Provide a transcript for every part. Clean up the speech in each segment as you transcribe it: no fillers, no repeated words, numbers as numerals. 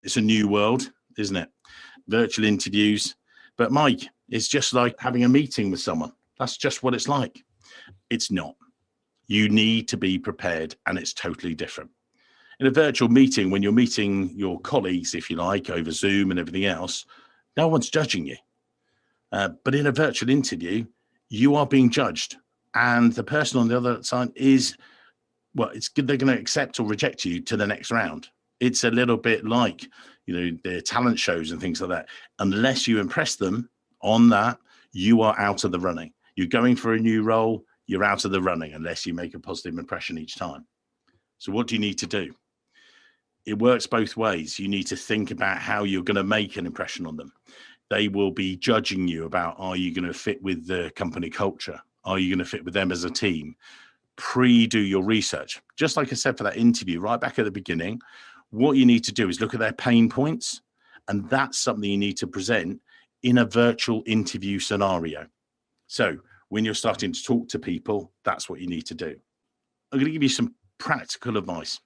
It's a new world, isn't it? Virtual interviews. But Mike, it's just like having a meeting with someone. That's just what it's like. It's not. You need to be prepared, and it's totally different. In a virtual meeting, when you're meeting your colleagues, if you like, over Zoom and everything else, no one's judging you. But in a virtual interview, you are being judged. And the person on the other side is, well, it's good. They're going to accept or reject you to the next round. It's a little bit like, the talent shows and things like that. Unless you impress them on that, you are out of the running. You're going for a new role, you're out of the running unless you make a positive impression each time. So what do you need to do? It works both ways. You need to think about how you're going to make an impression on them. They will be judging you about, are you going to fit with the company culture? Are you going to fit with them as a team? Pre-do your research. Just like I said for that interview, right back at the beginning, what you need to do is look at their pain points. And that's something you need to present in a virtual interview scenario. So when you're starting to talk to people, that's what you need to do. I'm going to give you some practical advice.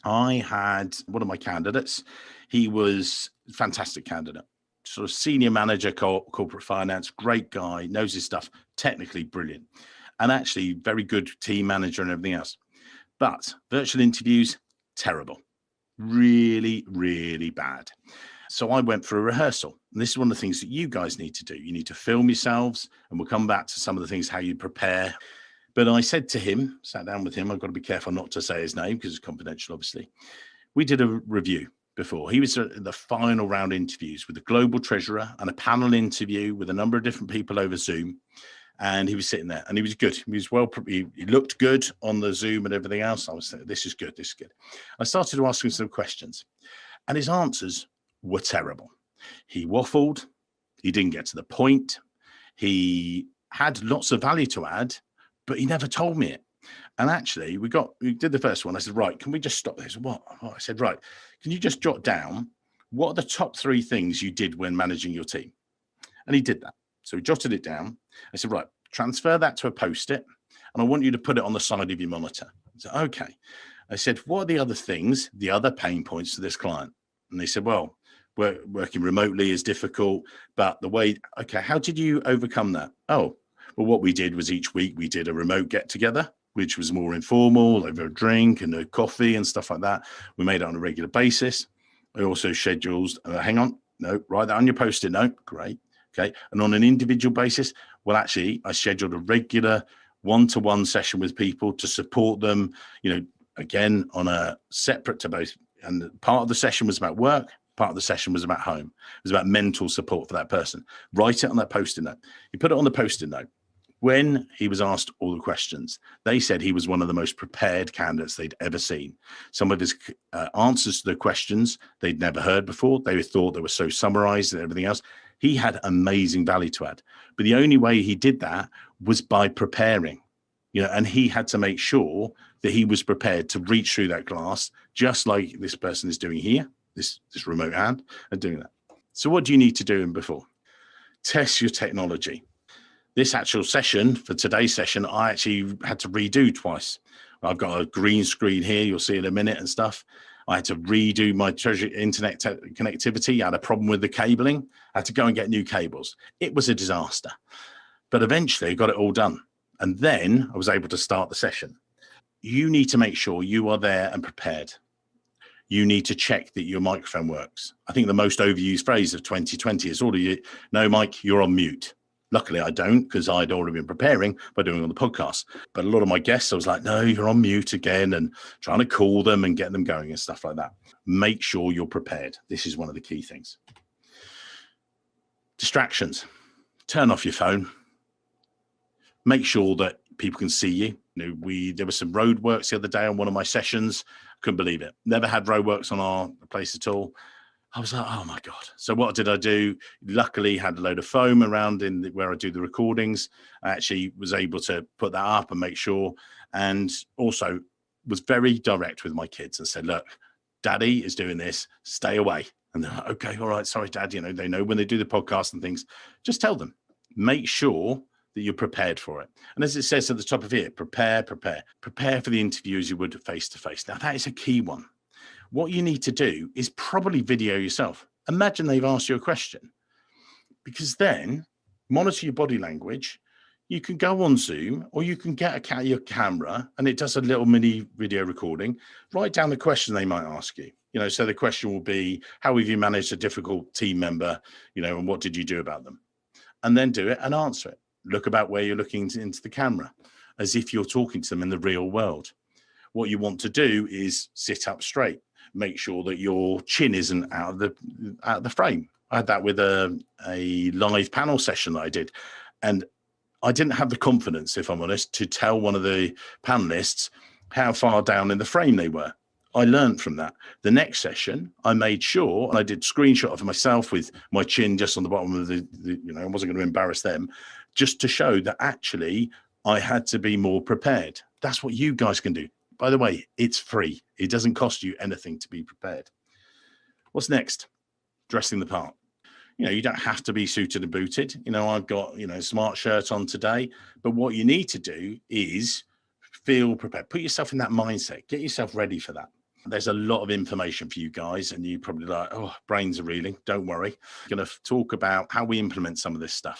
I had one of my candidates. He was a fantastic candidate, sort of senior manager, corporate finance, great guy, knows his stuff, technically brilliant, and actually very good team manager and everything else. But virtual interviews, terrible, really, really bad. So I went for a rehearsal. And this is one of the things that you guys need to do. You need to film yourselves, and we'll come back to some of the things, how you prepare. But I said to him, sat down with him, I've got to be careful not to say his name because it's confidential, obviously. We did a review before. He was in the final round interviews with the global treasurer and a panel interview with a number of different people over Zoom. And he was sitting there and he was good. He was he looked good on the Zoom and everything else. I was saying, this is good, this is good. I started to ask him some questions and his answers were terrible. He waffled. He didn't get to the point. He had lots of value to add, but he never told me it. And actually, we did the first one. I said, right, can we just stop this? What? I said, right, can you just jot down what are the top 3 things you did when managing your team? And he did that. So he jotted it down. I said, right, transfer that to a Post-it, and I want you to put it on the side of your monitor. I said, okay. I said, what are the other things, the other pain points to this client? And they said, well, working remotely is difficult, but okay, how did you overcome that? Oh, well, what we did was each week we did a remote get together, which was more informal, over a drink and a coffee and stuff like that. We made it on a regular basis. I also scheduled, write that on your Post-it note. Great. Okay. And on an individual basis, well, actually, I scheduled a regular one-to-one session with people to support them, again, on a separate to both. And part of the session was about work. Part of the session was about home. It was about mental support for that person. Write it on that Post-it note. You put it on the Post-it note. When he was asked all the questions, they said he was one of the most prepared candidates they'd ever seen. Some of his answers to the questions they'd never heard before. They thought they were so summarized and everything else. He had amazing value to add. But the only way he did that was by preparing, and he had to make sure that he was prepared to reach through that glass, just like this person is doing here, this remote hand, and doing that. So what do you need to do before? Test your technology. This actual session, for today's session, I actually had to redo twice. I've got a green screen here, you'll see in a minute and stuff. I had to redo my Treasury internet connectivity. I had a problem with the cabling. I had to go and get new cables. It was a disaster. But eventually I got it all done. And then I was able to start the session. You need to make sure you are there and prepared. You need to check that your microphone works. I think the most overused phrase of 2020 is all of you, no, Mike, you're on mute. Luckily, I don't, because I'd already been preparing by doing on the podcast. But a lot of my guests, I was like, no, you're on mute again, and trying to call them and get them going and stuff like that. Make sure you're prepared. This is one of the key things. Distractions. Turn off your phone. Make sure that people can see you. There were some roadworks the other day on one of my sessions. Couldn't believe it. Never had roadworks on our place at all. I was like, oh my God. So what did I do? Luckily had a load of foam around where I do the recordings. I actually was able to put that up and make sure, and also was very direct with my kids and said, look, Daddy is doing this, stay away. And they're like, okay, all right, sorry, Dad. They know when they do the podcast and things, just tell them, make sure that you're prepared for it. And as it says at the top of here, prepare for the interview as you would face to face. Now that is a key one. What you need to do is probably video yourself. Imagine they've asked you a question, because then monitor your body language. You can go on Zoom, or you can get your camera and it does a little mini video recording. Write down the question they might ask you. So the question will be, how have you managed a difficult team member, and what did you do about them? And then do it and answer it. Look about where you're looking into the camera, as if you're talking to them in the real world. What you want to do is sit up straight. Make sure that your chin isn't out of the frame. I had that with a live panel session that I did. And I didn't have the confidence, if I'm honest, to tell one of the panelists how far down in the frame they were. I learned from that. The next session, I made sure, and I did screenshot of myself with my chin just on the bottom of I wasn't going to embarrass them, just to show that actually I had to be more prepared. That's what you guys can do. By the way, it's free. It doesn't cost you anything to be prepared. What's next? Dressing the part. You don't have to be suited and booted. I've got, a smart shirt on today, but what you need to do is feel prepared. Put yourself in that mindset. Get yourself ready for that. There's a lot of information for you guys, and you probably like, oh, brains are reeling. Don't worry. I'm going to talk about how we implement some of this stuff.